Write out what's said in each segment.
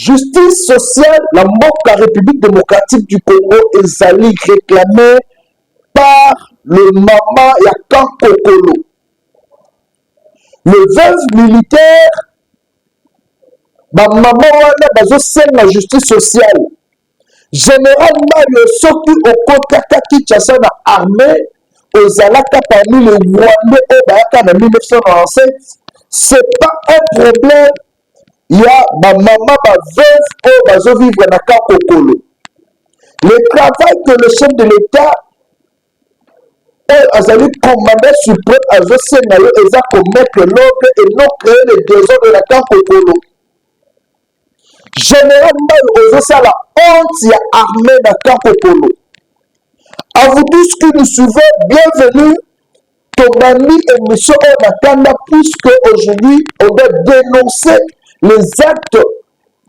justice sociale, la Mboka République démocratique du Congo ezali réclamée par le maman Yakan Kokolo. Le veuve militaire, ma maman wana bazo senga justice sociale. Généralement, le soki okotaka Kinshasa na armée, ozalaka parmi les Rwandais au Bayaka en 1997, c'est pas un problème. Il y a ma maman, ma veuve, au bazo vivre na Kakokolo. Le travail que le chef de l'État azali commandant suprême azo sengayo eza commettre l'ordre et non créer les désordres de la Kakokolo. Généralement, ozo sala honte ya armée na Kakokolo. À vous tous qui nous suivez, bienvenue. Tomani émission Onatanda, puisque aujourd'hui on doit dénoncer les actes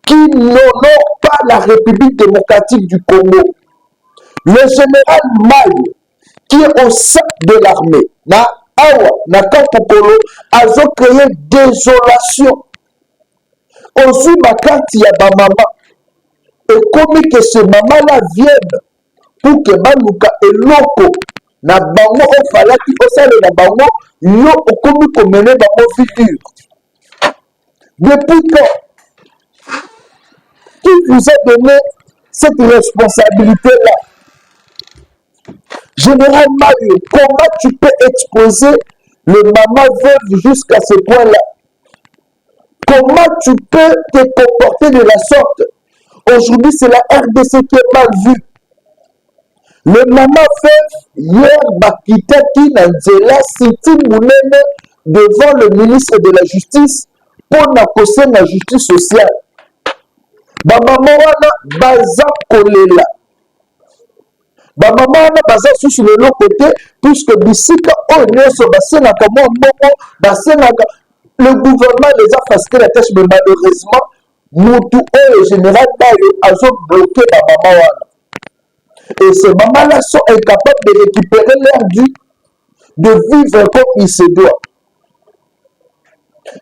qui n'honorent pas la République démocratique du Congo. Le général Maï, qui est au sein de l'armée, na Awa, na Kakokolo, a créé désolation. Aussi, ma carte, il y a ma maman. Et comme que ce maman-là vienne pour que Manuka et Loko, na bango o falaki o sale na bango, yo okomi komene bango futur. Depuis quand? Qui vous a donné cette responsabilité-là? Généralement, comment tu peux exposer le maman veuve jusqu'à ce point-là? Comment tu peux te comporter de la sorte? Aujourd'hui, c'est la RDC qui est mal vue. Le maman veuve, hier, Bakitaki Nanzela, Siti Moulene, devant le ministre de la Justice, pour n'accoster la justice sociale. Maman wana baza kolela. Maman wana baza sur le long côté, puisque bisika onyeso basena comme mboko, basena le gouvernement les a facilité la tâche, mais malheureusement, Moutou et le général Bayo a bloqué la maman wana. Et ces mamans-là sont incapables de récupérer leur dû, de vivre comme il se doit.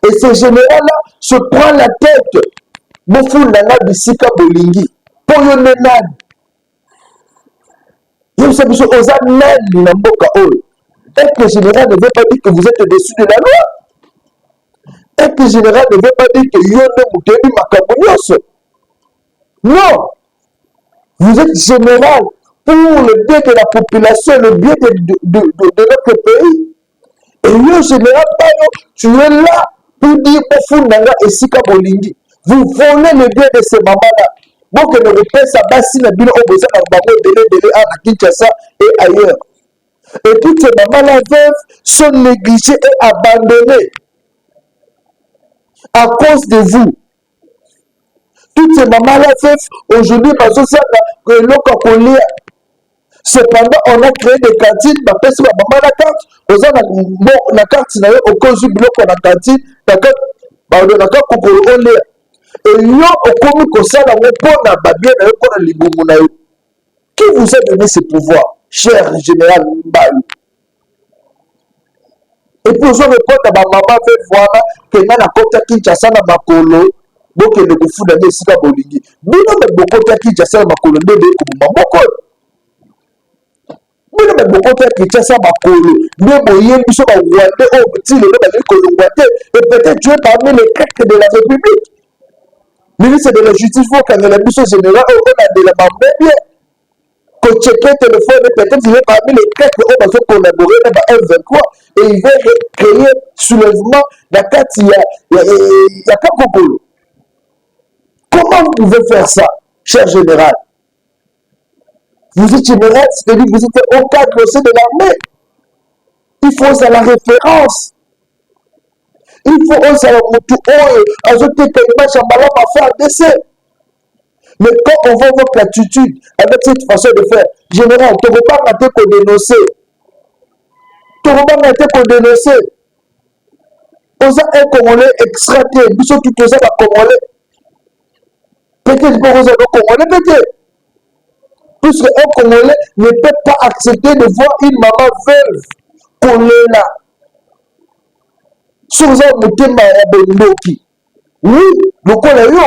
Et ce général-là se prend la tête. Mofou nana bisika bolingi. Poyo nenani. Yo sais biso oza nani na mboka oyo. Et que le général ne veut pas dire que vous êtes au-dessus de la loi. Et que le général ne veut pas dire que yo ne moutebi makabonyoso. Non. Vous êtes général pour le bien de la population, le bien de notre pays. Et yo général, tu es là pour dire au fond nanga et sika bolingi. Vous volez le bien de ces mamans-là. Donc, ne repère sa basse na bino au besoin d'un bango délai à Kinshasa et ailleurs. Et toutes ces mamans-là veuves sont négligées et abandonnées à cause de vous. Toutes ces mamans-là veuves, aujourd'hui, parce que l'on cependant, on a créé des cantines, ma personne, ma maman la carte, aux gens, la carte, au cause du bloc, on a cantine, d'accord, pour le et yo, au commis comme ça, la repona, babien, la repona, liboumouna. Qui vous a donné ce pouvoir, cher général Mbaye? Et puis, je reprends ma maman, fait voir que n'a la côte Kinshasa, na makolo, donc le fou d'un Sika Bolingi. Bino, mais beaucoup de Kinshasa, na makolo, ne le comme maman. Bino, mais beaucoup de Kinshasa, makolo, ne moyen, biso, ma ouate, oh, petit, le nom, le et peut-être tu es parmi les craques de la République. Ministre de la Justice, il faut qu'on ait la mission générale, on a de la mamie bien. Qu'on check le téléphone, peut-être qu'il est parmi les craques, on va collaborer dans la M23 et il va créer soulèvement la carte, il y a pas beaucoup. Comment vous pouvez faire ça, cher général? Vous êtes général, c'est-à-dire que vous êtes au cadre de l'armée. Il faut ça la référence. Il faut aussi ajouter que l'image en ballon à faire décès. Mais quand on voit votre attitude avec cette façon de faire, général, tu ne peux pas rater qu'on dénoncer. Tu ne peux pas rater qu'on dénoncer. On a un Congolais extradé, nous sommes tous les Congolais. Peut-être que vous avez un Congolais, peut-être. Puisque un Congolais ne peut pas accepter de voir une maman veuve qu'on est là. Sur un motema ya bondoki. Oui, le yo.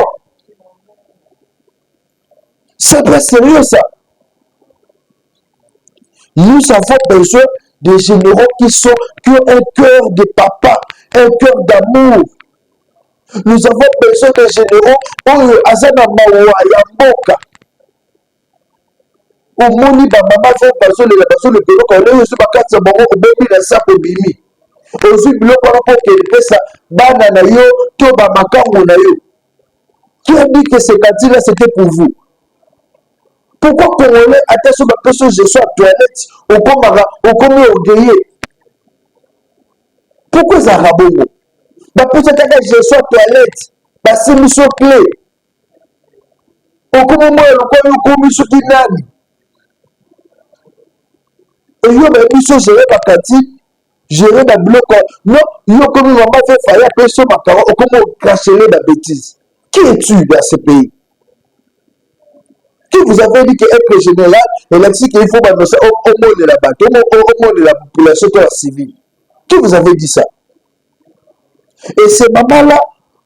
C'est pas sérieux ça. Nous avons besoin de généraux qui ont un cœur de papa, un cœur d'amour. Nous avons besoin de généraux oyo azana mawa ya mboka. Omoni ba mama vo bazo le biloko oyo so bakati ya bango obebi na sapo bimi. Ozwi biloko wana po kelipesa bana na yo to ba makango na yo. Qui a dit que ces cantines-là c'était pour vous? Pourquoi Congolais attachent ma personne je suis à toilette au comme orgueilleux? Pourquoi ça rabongo? Ma personne je suis à toilette, ma mission clé. Au comme moi le comme sur qui nani? Et yo ma mission gérer ma cantine, gérer ma bloc. Non, yo comme maman fait faillir personne ma parole, au comme cracher la bêtise. Qui es-tu dans ce pays? Qui vous avez dit qu'être général, il a dit qu'il faut annoncer au monde de la bataille, au monde de la population civile? Qui vous avez dit ça? Et ces mamans-là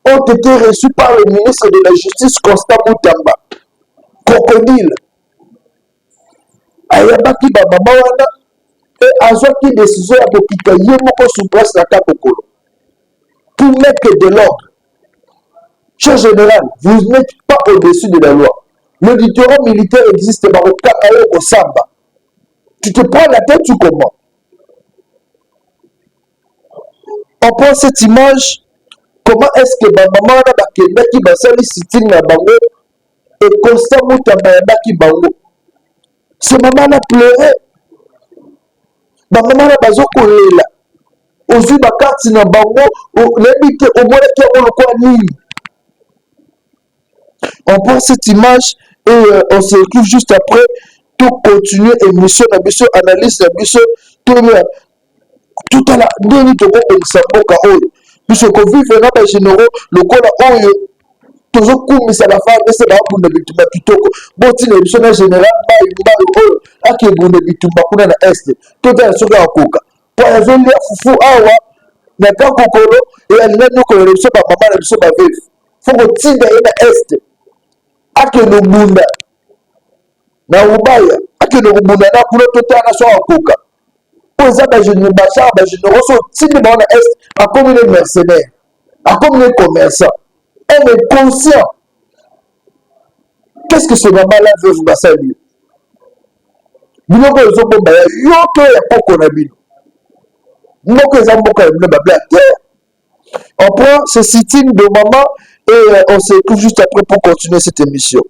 ont été reçus par le ministre de la Justice, Constant Moutamba. Crocodile. Ayabaki ba mama wana et azwaki décision ya kokita ye moko sous place na Kakokolo pour mettre de l'ordre. Cher général, vous n'êtes pas au-dessus de la loi. L'auditorat militaire existe au Samba. Tu te prends la tête ou comment? On prend cette image. Comment est-ce que ma maman a bakendaki basali sitting na bango et Constant Moutamba yabaki bango? Ce maman a pleuré. Ma maman a bazo kolela. Ozui bakati na bango lebite omonaki yango lokwa nini? On prend cette image et on se retrouve juste après. Tout continuer émission, analyse, tout à la dernière puisque vivre dans les généraux, le col oyo, toujours comme ça la femme, c'est là pour ne pas tout bon, si l'émission générale, à qui est bon de bitumba pour la est, tout est sur la coca. Pour la zone de Foufou Awa, n'a pas Kokolo, et elle n'a pas que l'émission par maman, l'émission par vif. Faut que tu aies la est. Ake no bunda na ubaya ake no bunda na kulo totana so akoka poza ba jeune so tindi ba na est a comme les mercenaires a comme les commerçants. Elle est conscient. Qu'est-ce que ce maman-là veut vous passer à lui? Biloko zo bomba yo to ya poko na bino moko eza mboka ya bino ba terre. On prend ce sitting de maman et on se retrouve juste après pour continuer cette émission.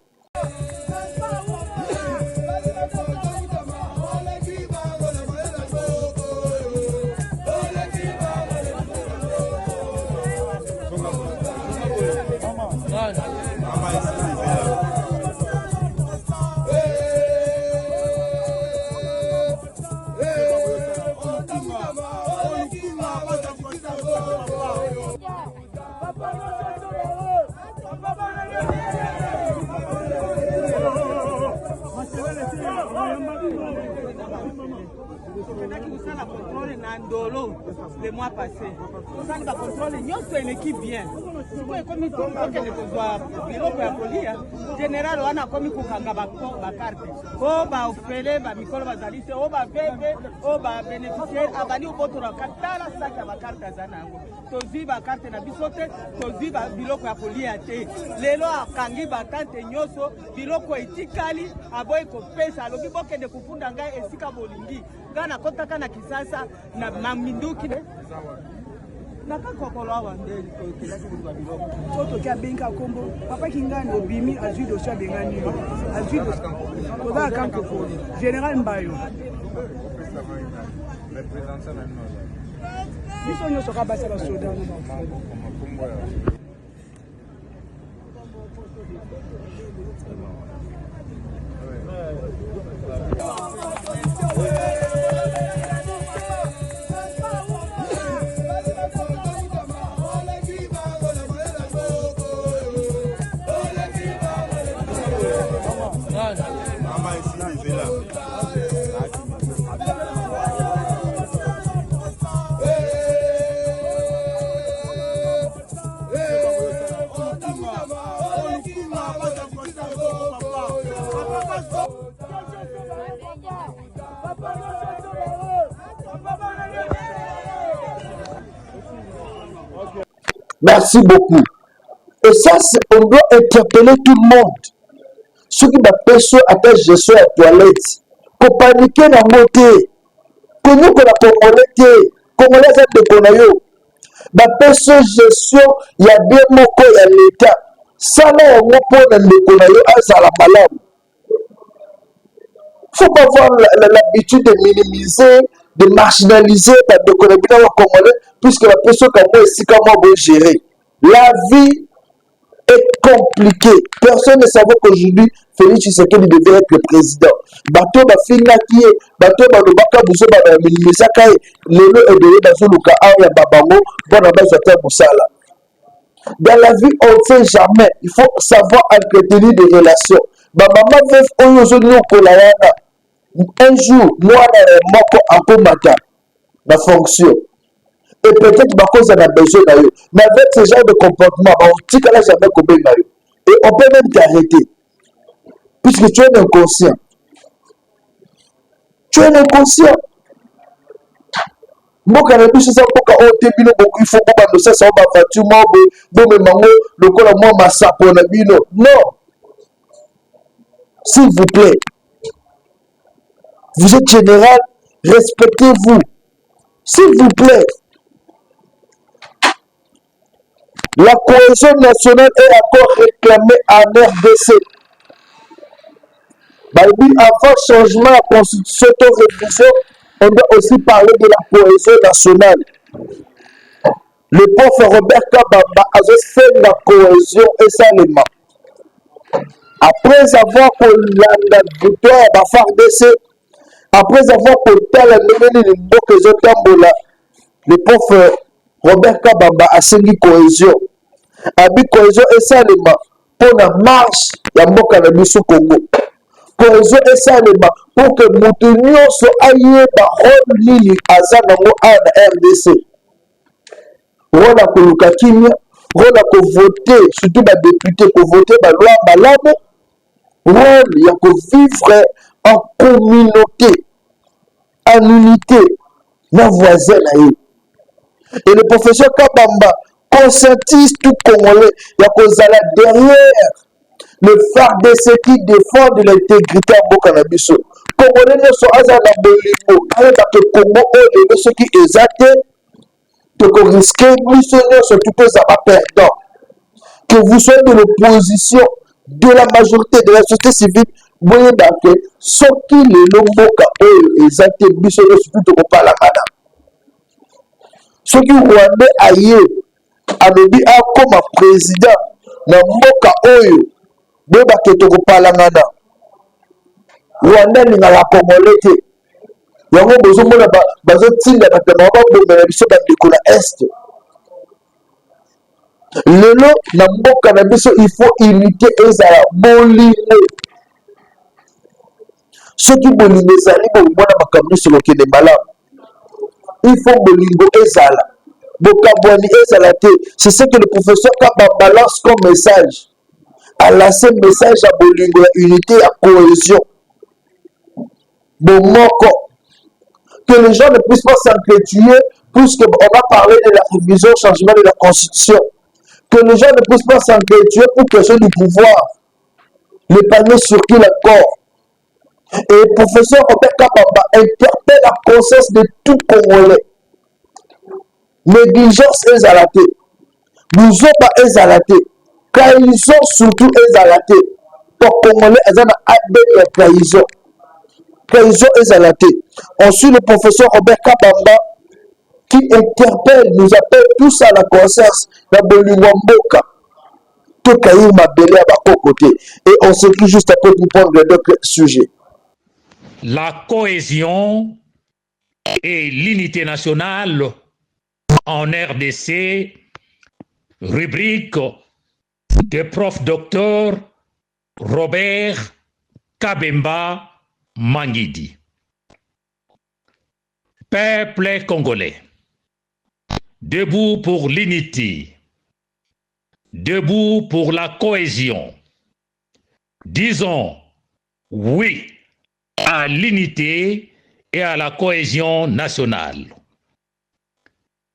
Le mois passé. On a contrôlé, nous sommes une équipe bien. Si vous avez commis général, on a commis la carte. Oh, bah, au félé, bah, Mikolo Bazaliste, oh, bah, bébé, oh, bah, bénéficiaire, abani au bout de la carte, sac à la carte à Zanango. Tozi, bah, carte na bisote, tozi, bah, biloko ya kolia te. Lelo, kangi, bah, tante nyoso, biloko etikali, aboy ko pesa, lobi boke de kufunda ngai esika bolingi. Gana kota kana kisasa na maminduki nakakokolo awa ndeli kokelaki kuliba biloko soto kia benga kombo papa kingani obimi azwi dossier bengani azwi dossier koza kanko ko général Mbayo biso nyonso ka basa basoda Merci beaucoup. Et ça, on doit interpeller tout le monde. Ceux qui m'appellent à ta gestion à la toilette, pour paniquer dans mon thé, que nous, qu'on a Congolais thé, Congolais, ça te connaît. M'appelle gestion, il y a bien mon corps, il y a l'État. Ça, là, on peut le connaître, ça la malade. Il ne faut pas avoir l'habitude de minimiser, de marginaliser, de connaître bien les Congolais, puisque la personne comme moi, ici, comment on peut gérer. La vie est compliquée. Personne ne savait qu'aujourd'hui, Félix Tshisekedi devait être le président. Bateau va finir qui est, bateau va le baka bouger, va minimiser, l'élo est donné dans le cas, il y a babango, bon, on va faire Moussala. Dans la vie, on ne sait jamais. Il faut savoir entretenir des relations. Ma maman veut aujourd'hui un jour, moi, je suis en matin, la fonction. Et peut-être que ça a besoin d'ailleurs. Mais avec ce genre de comportement, on ne dit qu'elle n'a jamais combien d'ailleurs. Et on peut même t'arrêter. Puisque tu es inconscient. Tu es inconscient. Moi, quand je suis ça, il faut que ça soit ma voiture, le col moi, ma sapone, non. S'il vous plaît. Vous êtes général, respectez-vous. S'il vous plaît. La cohésion nationale est encore réclamée en RDC. Avant changement de la constitution de révision, on doit aussi parler de la cohésion nationale. Le prof Robert Kabamba a fait la cohésion et ça l'élément. Après avoir la victoire de la FARDC, après avoir porté la le prof Robert Kabamba a signé cohésion. Abi cohésion et ça l'élément pour la marche de Mboka na biso Congo. Cohésion et ça l'élément pour que Moutounion soit aïe par rôle nini azanango à la RDC. Rôle à Koluka Kimia, rôle à voter, surtout les députés pour voter la loi malade. Rôle il y a que vivre en communauté, en unité, nos voisins là. Et le professeur Kabamba conscientise tout Congolais, il y a que derrière le FARDC qui défend l'intégrité à Bokanabiso. Congolais ne sont pas à la Bolingo, avec le Congo, et ceux qui exaltent, que vous risquez, surtout que ça va perdre. Que vous soyez de l'opposition, de la majorité de la société civile, vous voyez que ceux qui les lomboka, exaltent, surtout que pas la madame. Ceux qui Rwandais ailleurs, alobi comme président, na mboka oyo, beba ke toko palangana. Rwanda ni la Congolais te. Yango bozo mona bazo tinda batama ba bomela biso ba ndeko na est. Lelo na mboka na biso il faut unité ezala bolingo. Soki bolingo ezali bomona makambo sur le malamu. Il faut bolingo ezala. Bokabwani ezala te. C'est ce que le professeur Kabamba lance comme message. A lancé message à bolingo, à unité, à cohésion. Bomoko. Que les gens ne puissent pas s'entretuer, puisqu'on va parler de la révision, changement de la constitution. Que les gens ne puissent pas s'entretuer pour question du pouvoir. Le panier sur qui l'accord. Et le professeur Robert Kabamba interpelle la conscience de tout Congolais. Négligence est à la tête. Nous sommes est à la tête. Trahison surtout est à la tête. Pour Congolais, ils ont la trahison. Trahison est à la tête. Ensuite, le professeur Robert Kabamba qui interpelle, nous appelle tous à la conscience de Bolingwamboka. Tout caillou m'a belé à bas côté. Et on s'écrit juste après pour prendre d'autres sujets. La cohésion et l'unité nationale en RDC, rubrique de prof docteur Robert Kabemba Mangidi. Peuple congolais, debout pour l'unité, debout pour la cohésion. Disons oui à l'unité et à la cohésion nationale.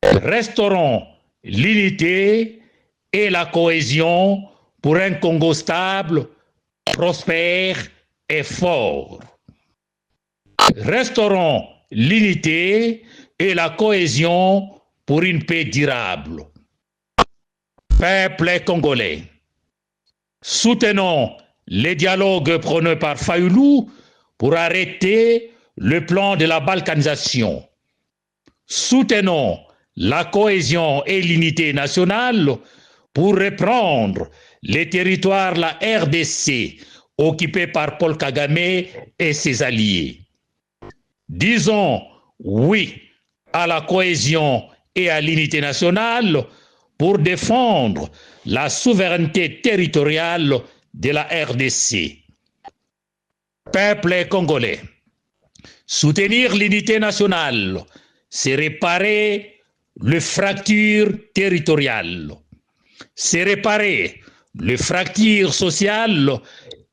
Restaurons l'unité et la cohésion pour un Congo stable, prospère et fort. Restaurons l'unité et la cohésion pour une paix durable. Peuple congolais, soutenons les dialogues prônés par Fayoulou pour arrêter le plan de la balkanisation. Soutenons la cohésion et l'unité nationale pour reprendre les territoires de la RDC occupés par Paul Kagame et ses alliés. Disons oui à la cohésion et à l'unité nationale pour défendre la souveraineté territoriale de la RDC. Peuple congolais, soutenir l'unité nationale, c'est réparer les fractures territoriales, c'est réparer les fractures sociales,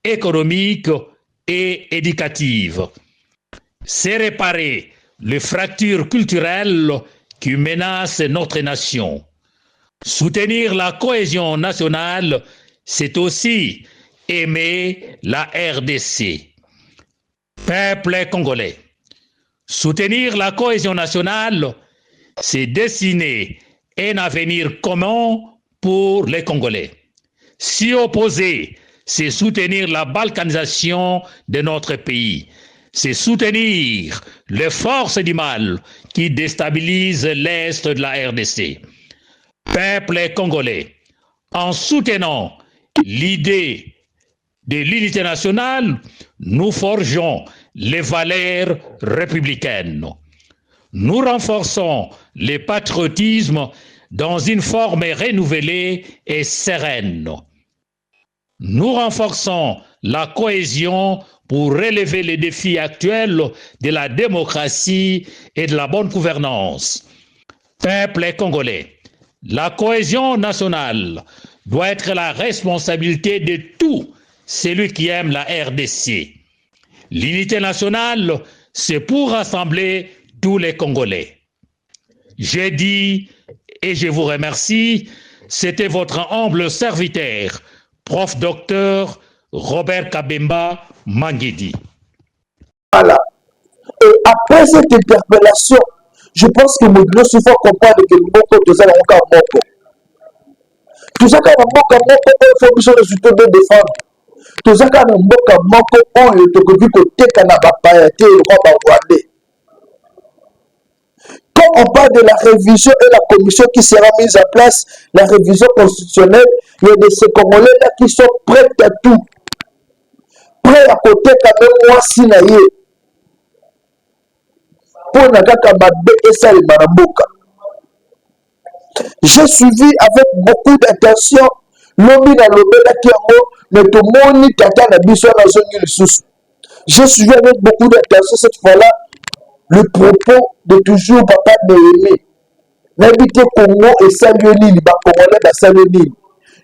économiques et éducatives, c'est réparer les fractures culturelles qui menacent notre nation. Soutenir la cohésion nationale, c'est aussi aimer la RDC. Peuple congolais, soutenir la cohésion nationale, c'est dessiner un avenir commun pour les Congolais. S'y opposer, c'est soutenir la balkanisation de notre pays. C'est soutenir les forces du mal qui déstabilisent l'Est de la RDC. Peuple congolais, en soutenant l'idée de l'unité nationale, nous forgeons les valeurs républicaines. Nous renforçons le patriotisme dans une forme renouvelée et sereine. Nous renforçons la cohésion pour relever les défis actuels de la démocratie et de la bonne gouvernance. Peuple congolais, la cohésion nationale doit être la responsabilité de tout celui qui aime la RDC. L'unité nationale, c'est pour rassembler tous les Congolais. J'ai dit et je vous remercie, c'était votre humble serviteur, prof docteur Robert Kabemba Manguedi. Voilà. Et après cette interpellation, je pense que nous devons souvent comprendre que nous sommes encore moko. Tout ça, quand nous il faut que nous résultats de défendre. Tout ça, quand nous moko, on est au côté de la papayaté et le rwandais. Quand on parle de la révision et la commission qui sera mise en place, la révision constitutionnelle, il y a de ces Congolais-là qui sont prêts à tout. Prêts à côté quand même moi sinaye. Pour Nagaka Mabé et Sali Maramboka. J'ai suivi avec beaucoup d'attention l'homme dans le Bélakiango, mais tout le monde tata na biso na zone lisusu. J'ai suivi avec beaucoup d'attention cette fois-là le propos de toujours Papa Néhémie. N'habitez Congo et Saluenil, Congolais dans Saluenil.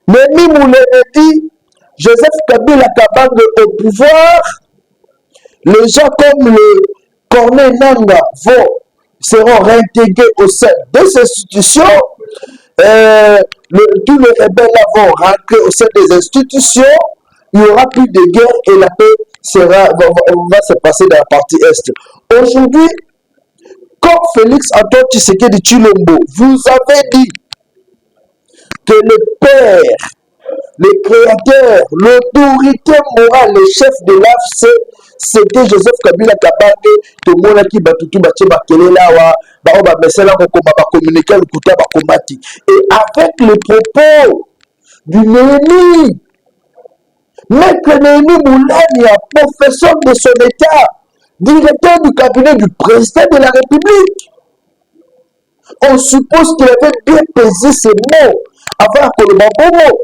Néhémie Moulene dit, Joseph Kabila Kabange au pouvoir, les gens comme le Corneille Nanga seront réintégrés au sein des institutions. Tous les rebelles vont rentrer au sein des institutions. Il n'y aura plus de guerre et la paix va se passer dans la partie Est. Aujourd'hui, comme Félix Antoine Tshisekedi Tshilombo vous avez dit que le père, le créateur, l'autorité morale, le chef de l'AFC, c'était Joseph Kabila Kabange, tout le monde qui batutu bache bakele lawa, ba mesela kokoma ba communiquer le kuta ba komati. Et avec le propos du Néhémie, Maître Néhémie Moulani, professeur de son état, directeur du cabinet du président de la République, on suppose qu'il avait bien pesé ses mots avant que le bon mot.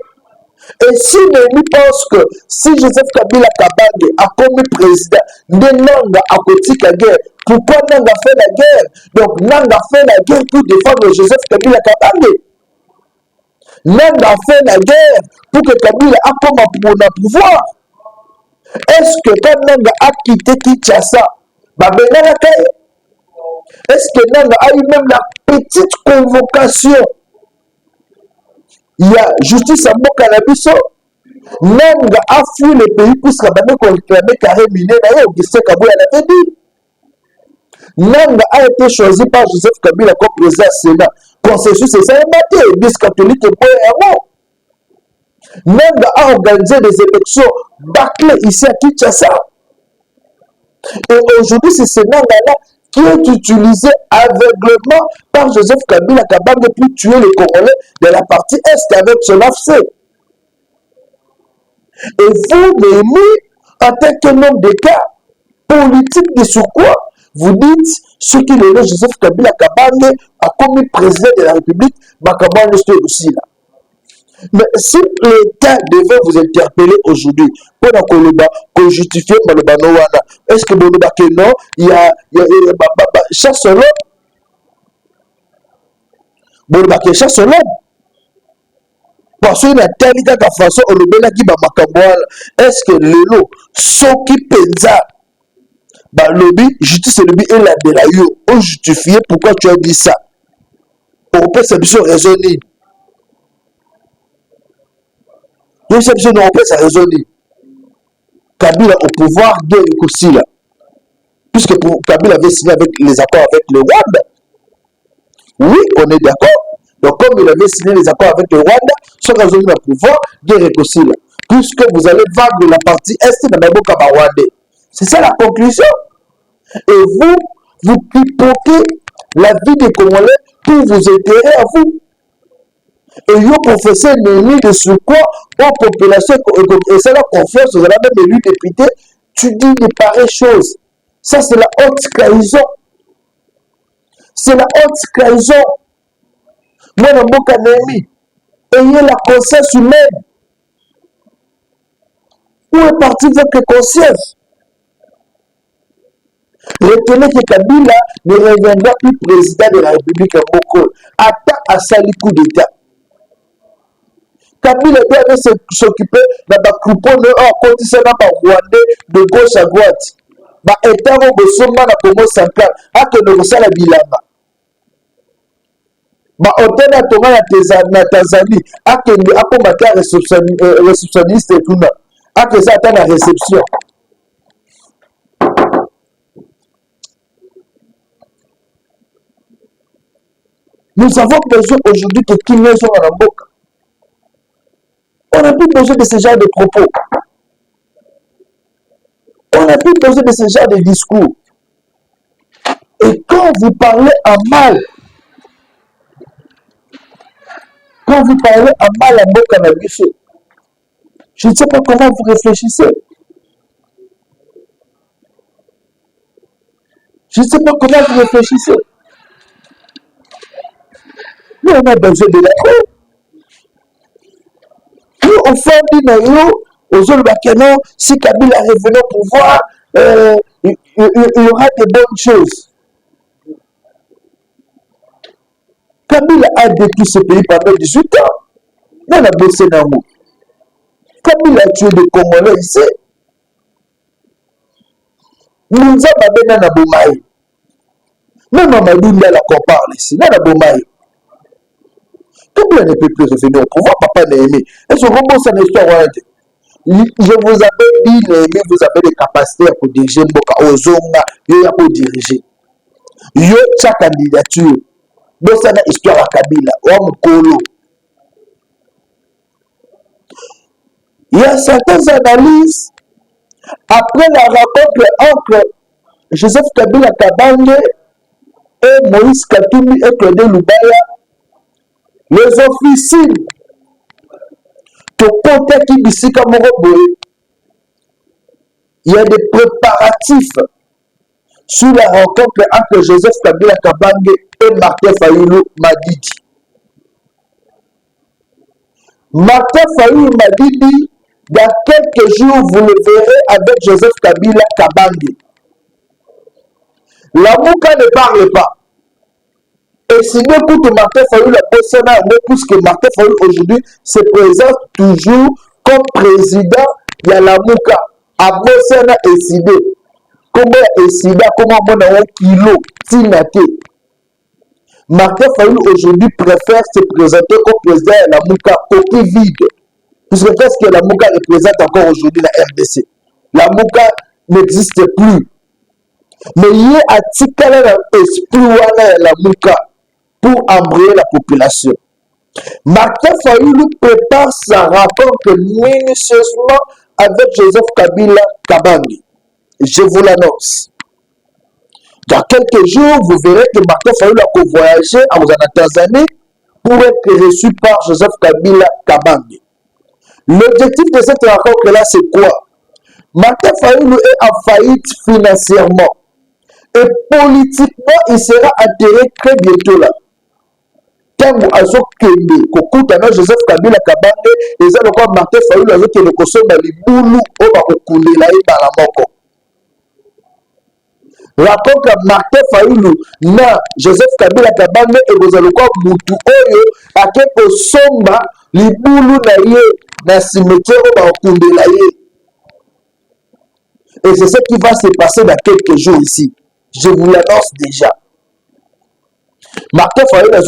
Et si Néhémie pense que si Joseph Kabila Kabange a commis président, Nanga a côté la guerre, pourquoi Nanga fait la guerre? Donc Nanga fait la guerre pour défendre Joseph Kabila Kabange. Nanga fait la guerre pour que Kabila a comme un pouvoir. Est-ce que quand Nanga a quitté Kinshasa, est-ce que Nanga a eu même la petite convocation il y a justice à mboka na biso nanga a fui le pays puisque bande ko réclamer carré miné na yo Augustin Kabuya l'avait dit. Nanga a été choisi par Joseph Kabila comme président Sénat. Consensus c'est ça maté bis catholique et boyamo. Nanga a organisé des élections bâclées ici à Kinshasa. Et aujourd'hui c'est ce Nanga là qui est utilisé aveuglement par Joseph Kabila capable pour tuer les Congolais de la partie Est avec son AFC. Et vous, Néhémie, en tant qu'un homme d'État politique de sur quoi vous dites ce qui est Joseph Kabila Kabande a commis président de la République, Makabane aussi là. Mais si l'État devait vous interpeller aujourd'hui pour justifier Malobanowana, est-ce que non, il y a chasse l'homme? Chasse l'homme. Parce qu'il y a telle façon, est-ce que l'élo, ce qui pensa, lobby, justice lobby et la de la yo, on justifié pourquoi tu as dit ça. On peut s'abusser raisonner. Donc, c'est on peut ça raisonner. Kabila au pouvoir, guerre aussi là. Puisque Kabila avait signé avec les accords avec le Rwanda. Oui, on est d'accord. Donc, comme il avait signé les accords avec le Rwanda, son raisonnement au pouvoir, guerre aussi là. Puisque vous allez vendre de la partie Est de Maboka Rwandais. C'est ça la conclusion. Et vous pipotez la vie des Congolais pour vous intégrer à vous. Et vous professez Néhémie de secours aux populations et c'est la confiance, vous avez même élu député, tu dis de pareilles choses. Ça, c'est la haute trahison. C'est la haute trahison. Moi, dans mon cas, Néhémie, ayez la conscience humaine. Où est parti votre conscience? Retenez que Kabila ne reviendra plus président de la République à Moko. Atta à sali coup d'État. Kabila doit s'occuper de la crouponne en conditionnant par Rwandais de gauche à droite. Bah, état au Bosoma na Congo central, à que nous sommes la Bilamba. Bah, on t'a tombé na Tanzanie, à que nous avons réceptionniste et tout. À que ça attend la réception. Nous avons besoin aujourd'hui que qui nous soit en Mboka. On n'a plus besoin de ce genre de propos. On n'a plus besoin de ce genre de discours. Et quand vous parlez en mal, à Mboka Nabiso, je ne sais pas comment vous réfléchissez. Je ne sais pas comment vous réfléchissez. Nous, on a besoin de la paix. Nous, on fait aux autres, si Kabila revenait au pouvoir, il y aura de bonnes choses. Kabila a détruit ce pays pendant 18 ans. Nous, on a bossé dans le monde. Kabila a tué des Congolais ici. Nous avons un Bomaï. Même Mamadou Ndiala qu'on parle ici. Nous avons Bomaï. Kabila ne peut plus revenir au pouvoir, papa Néhémie. Et ce robot, c'est une histoire. Je vous avais dit, Néhémie, vous avez des capacités pour diriger Mboka Ozonga, pour diriger. Yo, sa candidature. Donc, c'est une histoire à Kabila. Il y a certaines analyses. Après la rencontre entre Joseph Kabila Kabange et Moïse Katumbi et Claude Lubaya, les officiers de côté qui bisika Moroboé, il y a des préparatifs sur la rencontre entre Joseph Kabila Kabange et Martin Fayulu Madidi. Martin Fayulu Madidi, dans quelques jours, vous le verrez avec Joseph Kabila Kabange. La Mouka ne parle pas. Et si nous écoutons Martin Fayulu, la personne a puisque Martin Fayulu aujourd'hui se présente toujours comme président de la Mouka. A Bossana et Sidé. Comment est Sida, comment on a un kilo, Tinate. Martin Fayulu aujourd'hui préfère se présenter comme président de la Mouka, coquille vide. Puisque qu'est-ce que la Mouka représente encore aujourd'hui la RDC? La Mouka n'existe plus. Mais il y a un petit esprit la Mouka pour embrayer la population. Martin Fayulu prépare sa rencontre minutieusement avec Joseph Kabila Kabange. Je vous l'annonce. Dans quelques jours, vous verrez que Martin Fayulu a voyagé en Tanzanie pour être reçu par Joseph Kabila Kabange. L'objectif de cette rencontre-là, c'est quoi? Martin Fayulu est en faillite financièrement. Et politiquement, il sera atterré très bientôt là. Tango azo kende kokutana Joseph Kabila Kabange eza lokwa Martin Fayulu azo kende kosomba libulu o bakokundela ye bala moko. Rencontre Martin Fayulu na Joseph Kabila Kabange ekozala lokwa mutu oyo ake kosomba libulu na ye na cimetière o bakokundela ye. Et c'est ce qui va se passer dans quelques jours ici. Je vous l'annonce déjà. Martin Fayulu a dit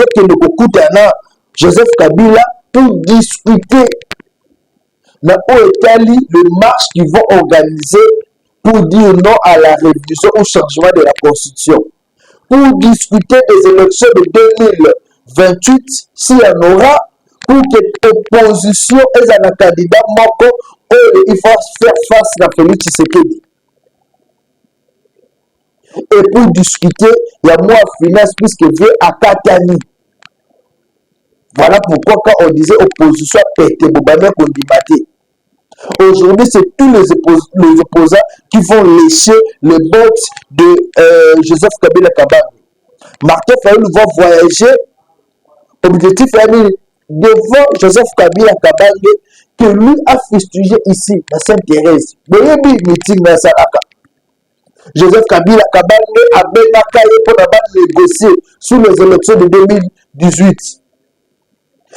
Joseph Kabila pour discuter dans Italie le marche qu'ils vont organiser pour dire non à la révision ou changement de la Constitution. Pour discuter des élections de 2028, s'il y en aura, pour que l'opposition ait un candidat manquant, il faut faire face à Félix Tshisekedi. Et pour discuter, il y a moins de finance puisque vient à Katani. Voilà pourquoi quand on disait opposition pété, aujourd'hui, c'est tous les opposants qui vont lécher les bottes de Joseph Kabila Kabange. Martin Fayulu va voyager. Objectif est devant Joseph Kabila Kabange que lui a fustigé ici à Sainte-Thérèse. Boyebi meeting dans Salaka. Joseph Kabila Kabange a bien pour négocier sous les élections de 2018.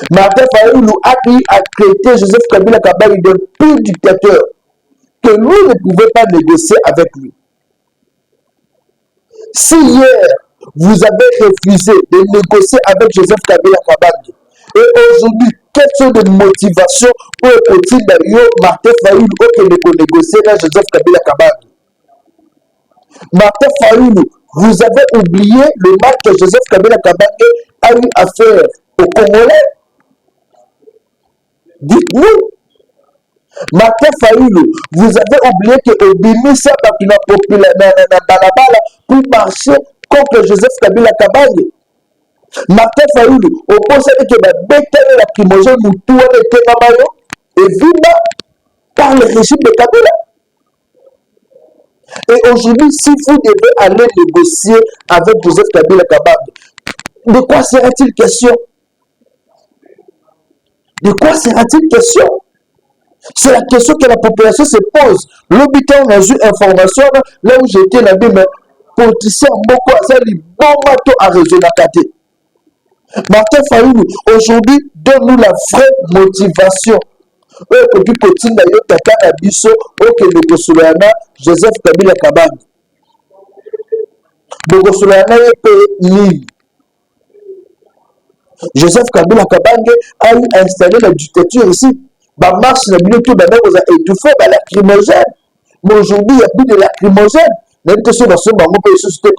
Martin Fayulu a traité Joseph Kabila Kabange d'un pire dictateur que lui ne pouvait pas négocier avec lui. Si hier vous avez refusé de négocier avec Joseph Kabila Kabange et aujourd'hui quelles sont les motivations pour petit d'ailleurs Martin Fayulu pour négocier avec Joseph Kabila Kabange? Martin Fayulu, vous avez oublié le match que Joseph Kabila Kabange a eu à faire aux Congolais? Dites-nous. Martin Fayulu, vous avez oublié que Obimisa Bakina Popula Balabala pour marcher contre Joseph Kabila Kabange. Martin Fayulu, au conseil que la bétail la primogène nous tourne et Ténamayo et Viva par le régime de Kabila. Et aujourd'hui, si vous devez aller négocier avec Joseph Kabila Kabange, de quoi sera-t-il question? De quoi sera-t-il question? C'est la question que la population se pose. L'hôpital, on a eu information là où j'étais là, mais politicien beaucoup à ça, les bons bateaux à résoudre la caté. Martin Fayulu, aujourd'hui, donne-nous la vraie motivation. Aujourd'hui, continue d'ailleurs Tata Abisso, le Solana, Joseph Kabila Kabange. Le Solana est payé. Joseph Kabila Kabange a eu installé la dictature ici. Ma marche, la minute où on a étouffé la lacrymogène. Mais aujourd'hui, il n'y a plus de lacrymogène. Même que ce dans ce moment, on peut susciter,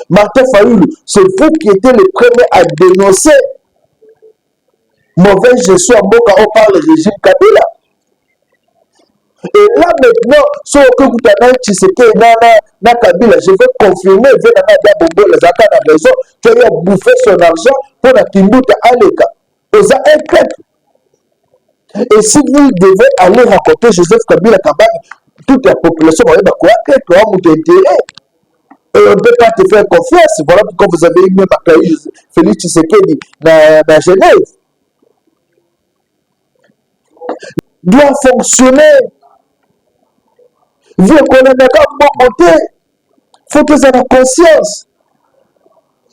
Martin Fayulu, c'est vous qui étiez le premier à dénoncer mauvaise gestion en Boka par le régime Kabila. Et là maintenant, si on peut na Kabila, je vais confirmer, les raison qu'il a bouffé son argent pour la Kimbuta Aleka. Et si vous devez aller raconter Joseph Kabila Kabange, toute la population va dire quoi intérêt. Et on ne peut pas te faire confiance. Voilà pourquoi vous avez eu même accueilli Félix Tshisekedi dans Genève. Doit fonctionner. Vu qu'on a d'accord bon côté, il faut que vous ayez conscience.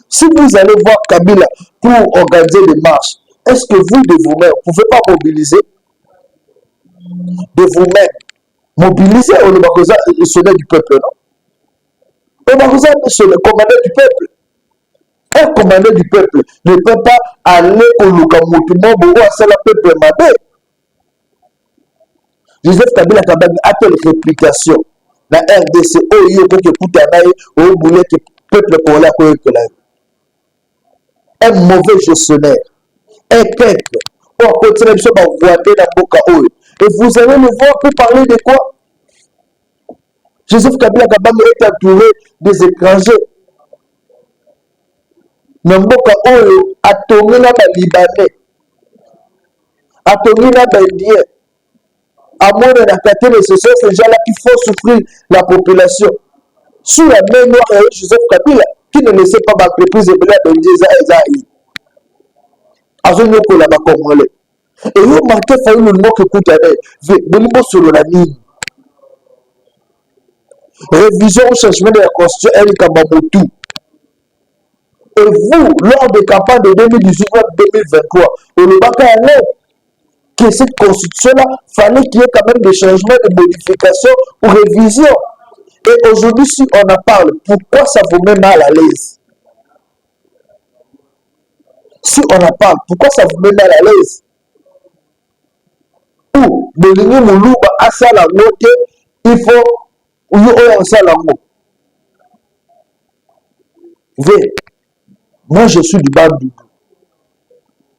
Si vous allez voir Kabila pour organiser des marches, est-ce que vous, de vous-même, vous ne pouvez pas mobiliser? De vous-même, mobiliser au sommet du peuple, non? Et Marouza, c'est le commandant du peuple. Un commandant du peuple ne peut pas aller au Lukamoutimo pour à le peuple mabé. Joseph Kabila Kabila a quelle réplication la RDC au yo pour que Koutanaï au boulet que peuple congolais que là. Un mauvais gestionnaire, un peuple. On continue de se voir dans Boka Oyo. Et vous allez le voir pour parler de quoi? Joseph Kabila Kabila est entouré des étrangers. Namboka Oyo a tourné là bas Libanais, a tourné là bas Indien. À moins de la catégorie, ce sont ces gens-là qui font souffrir la population. Sous la main noire de Joseph Kabila, qui ne laissait pas l'entreprise de Bela Bendiza Ezaï. Azonoko là-bas congolais. Et vous marquez Fayoulou le mot que Koutane, Bélibo sur la ligne. Révision au changement de la constitution, elle est Kamamotou. Et vous, lors des campagnes de 2018-2023, au Lubaka que cette constitution-là, fallait qu'il y ait quand même des changements, des modifications ou révisions. Et aujourd'hui, si on en parle, pourquoi ça vous met mal à l'aise? Si on en parle, pourquoi ça vous met mal à l'aise? Ou, Boligny Moulouba, à ça la moitié, il faut, ou il y a ça la moitié. Moi, je suis du Bandou.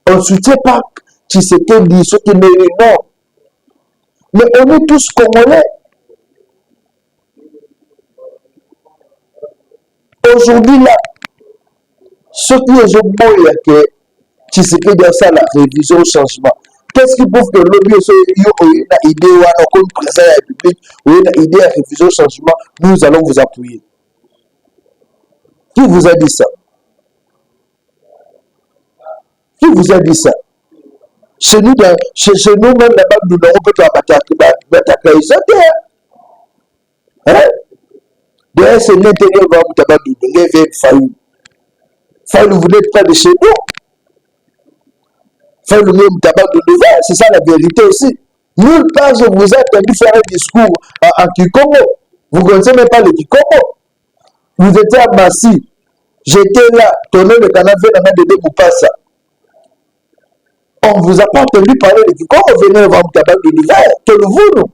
On ne soutient pas Tshisekedi, ce qui n'est non. Mais on est tous congolais. Aujourd'hui, là, ce qui est bon, que Tshisekedi a ça, la révision au changement. Qu'est-ce qui prouve que l'objet est une idée ou un président de la République ou une idée à révision au changement? Nous allons vous appuyer. Qui vous a dit ça? Qui vous a dit ça? Chez nous, même, là-bas, nous n'avons pas de hein? D'ailleurs, c'est l'intérieur de votre tabac, nous avons Fayoulou. Fayoulou, vous n'êtes pas de chez nous. Fayoulou, vous n'êtes pas de nous. C'est ça la vérité aussi. Nulle part, je vous ai entendu faire un discours en Kikongo. Vous ne connaissez même pas le Kikongo. Vous étiez à Massi. J'étais là, tourné le canal vers la main de Moupassa. On ne vous a pas entendu parler de Kikongo. Venez voir le tabac de l'hiver. Que vous, nous.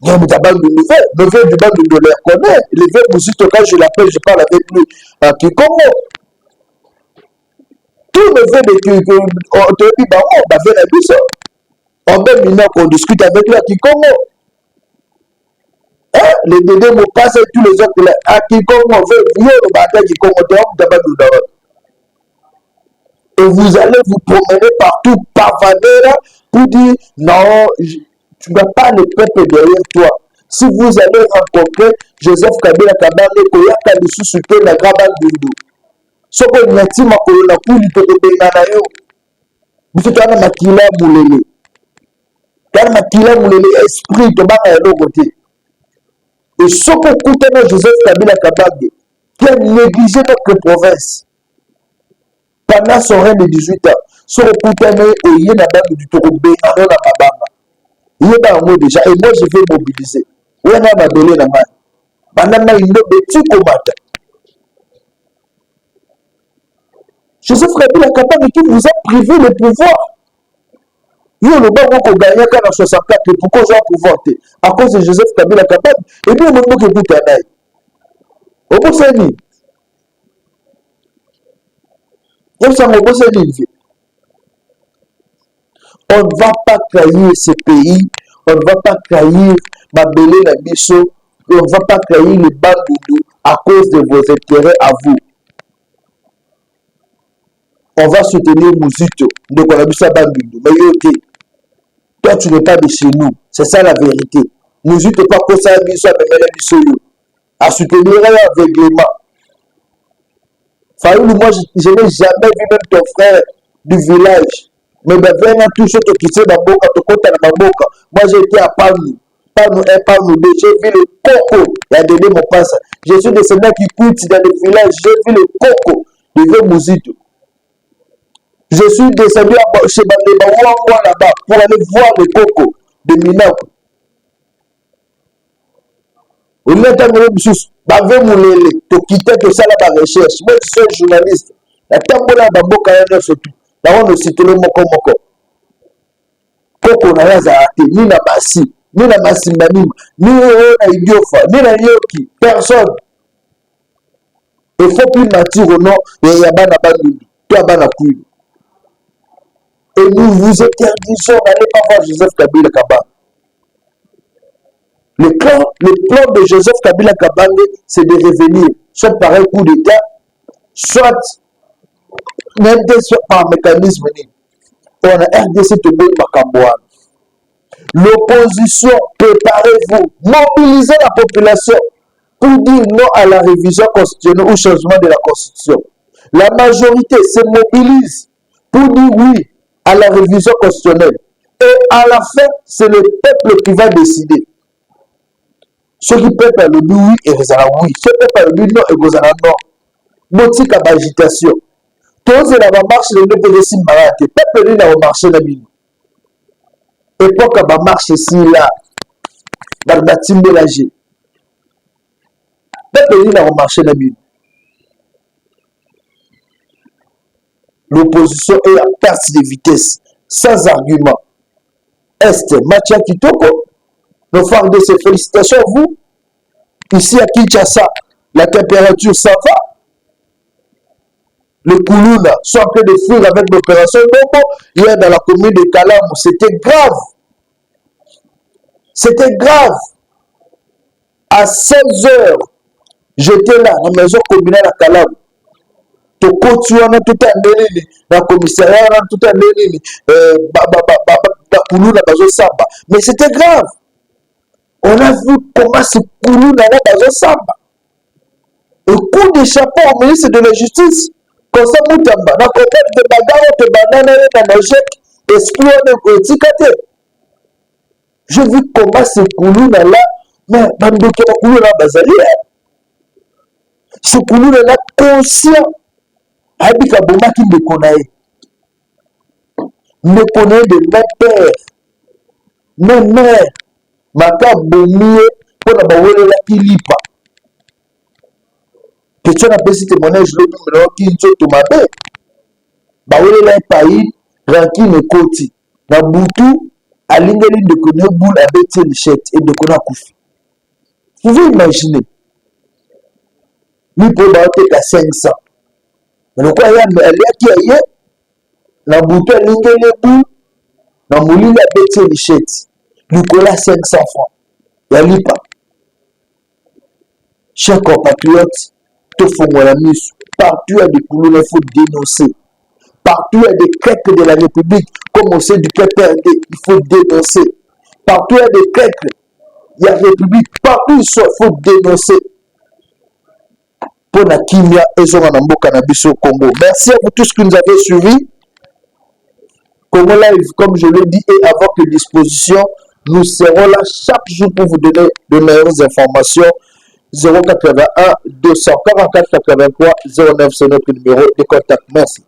Il y a un tabac de l'hiver. Le vieux du banc de l'air connaît. Le vieux Moussito, quand je l'appelle, je parle avec lui à Kikongo. Tout le fait de Kikongo, on te dit, bah, on va faire la mission. On même maintenant qu'on discute avec lui à Kikongo. Hein? Les Dédé Moupassa et tous les autres là. À Kikongo, on veut vieux le bataille Kikongo. Et vous allez vous promener partout, pavaner, pour dire, non, tu n'as pas le peuple derrière toi. Si vous allez rencontrer Joseph Kabila Kabila, Koyaka de sous-souter la Grabal Bindu. Ce qu'on a dit, ma colonna, pour lui, pour le Benanayo. Vous êtes un makila moulele. Car makila moulele, esprit, de bas à l'autre côté. Et ce qu'on coûte à Joseph Kabila Kabila, qui a négligé notre province. Pendant son règne de 18 ans, ce qu'on coûte à nous, il y a la bande du Toro Benanayo na Babama. Il y a un mot déjà, et moi je vais mobiliser. Oui, on a donné la main. Maintenant, il y a des petits combattants. Joseph Kabila Kabila qui vous a privé le pouvoir. Il y a le bas où gagné en 64, pourquoi j'ai un pouvoir à cause de Joseph Kabila Kabila. Et puis, il y a un mot qui est à l'ail. Au bout de l'année, on ne va pas trahir ce pays, on ne va pas trahir Mabélé Nabiso, on ne va pas trahir les Bandundu à cause de vos intérêts à vous. On va soutenir Mouzito, donc on a vu ça Bandundu. Mais toi tu n'es pas de chez nous, c'est ça la vérité. Mouzito n'est pas pour ça, Biso, mais Biso, à soutenir aveuglément. Fayoulou, moi je n'ai jamais vu même ton frère du village. Mais maintenant, tout ce qui s'est dans Boka, tout compte dans Boka. Moi, j'ai été à Panou. Panou 1, Panou 2. J'ai vu le coco. Il y a donné mon passe. Je suis descendu qui coûte dans le village. J'ai vu le coco de vieux Mouzito. Je suis descendu chez Bandeba là-bas pour aller voir le coco de Minako. Au lieu de bave mulele to quitter que ça la recherche moi je suis journaliste la tambola bamboka ya neuf tout na on cite le moko koko na yaza ate ni na basi ni na masimba ni na idiofa ni na yoki personne il faut plus mature au nom ya bana bandu to bana kuyi et nous vous interdisons d'aller pas voir Joseph Kabila Kabanga. Le plan de Joseph Kabila Kabanga, c'est de revenir soit par un coup d'État, soit même par mécanisme. On a RDC Togo Makamboan. L'opposition, préparez-vous, mobilisez la population pour dire non à la révision constitutionnelle ou au changement de la constitution. La majorité se mobilise pour dire oui à la révision constitutionnelle. Et à la fin, c'est le peuple qui va décider. Ceux qui peuvent le dire oui, et ils allont oui. Ceux qui peuvent le dire non, et ils allont non. Motique à l'agitation. Tous les marches de deux pédécimes malades. Peuple dit dans marché la mine. Époque à marche ici là. Dans le bâtiment de la G. Peuple dit dans marché la mine. L'opposition est en perte de vitesse, sans argument. Est Matia Kitoko, nos femmes de ces félicitations, vous, ici à Kinshasa, la température ça va. Le Koulouna sont en train de fuir avec l'opération Bobo. Hier dans la commune de Kalam, c'était grave. C'était grave. À 16 heures, j'étais là, dans la maison communale à Kalam. Tout dans le commissariat, tout mais c'était grave. On a vu comment ce Koulou n'a pas samba. Un coup de chapeau au ministre de la Justice. Comme ça, Moutamba, dans le contexte de bagarre, de banane, dans le jet, excluant de étiqueté. Je vu comment ce Koulou n'a là, mais dans le Koulou n'a pas bazali. Ce Koulou n'a conscient. Habika Bomaki me connaît de mes pères, mes mères, ma carte bomie pour la bawele la ilipa. Que tu as appelé témoignage le numéro qui est tout ma paix. Bawele la pays, rankin et koti. Na boutou, à l'ingénie de connaître boule à bêter les chètes et de connaître koufi. Vous pouvez imaginer. Lui pour battre à 500. Mais quoi il y a la bouteille l'ingénie boule, na mouli la bêter les chètes. Lui colla 500 francs. Il y a lipa. Chers compatriotes, tout faut la mise. Partout il y a des couleurs, il faut dénoncer. Partout il y a des crèques de la République, comme on sait du PPRD, il faut dénoncer. Partout il y a des crèques, il y a République, partout il faut dénoncer. Pour la Kimia et Zoranambo Cannabis au Congo. Merci à vous tous qui nous avez suivis. Congo Live, comme je l'ai dit, est à votre disposition. Nous serons là chaque jour pour vous donner de meilleures informations. 081 244 83 09, c'est notre numéro de contact. Merci.